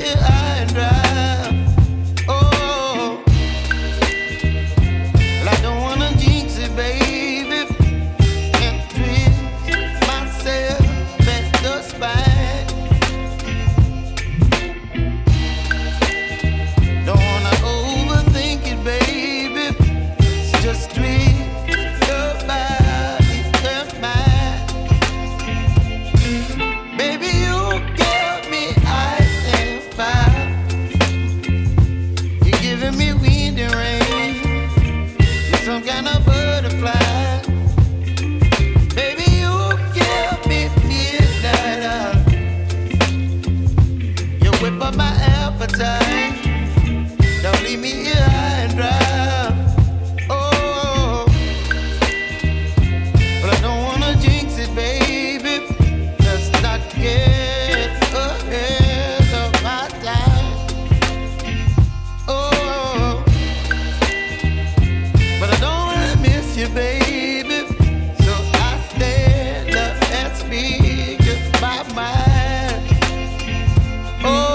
here high and dry. Oh, well, I don't wanna jinx it, baby, and twist myself at the spine. Don't wanna overthink it, baby. It's just twist your body and mine. Baby, you give me ice and fire. You're giving me wind and rain. You're some kind of butterfly. Baby, you give me midnight. You whip up my appetite. Don't leave me here high and dry. Oh, but I don't wanna jinx it, baby. Let's not get ahead of my time. Oh, but I don't wanna miss you, baby. So I stand up and speak my mind. Oh.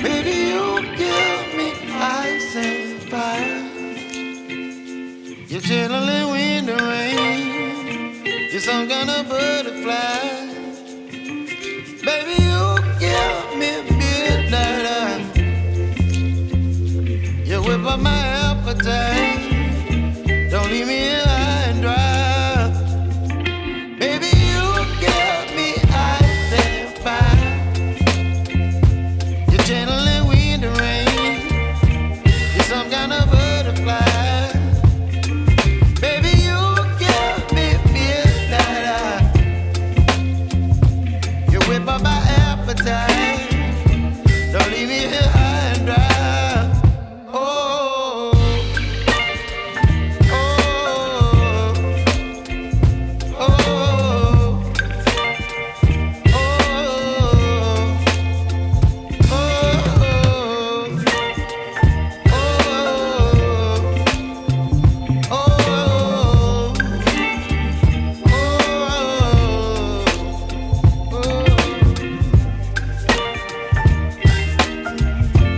Baby, you give me ice and fire. You're chilling wind and rain. You're some kind of butterfly. Baby, you give me midnight. You whip up my appetite.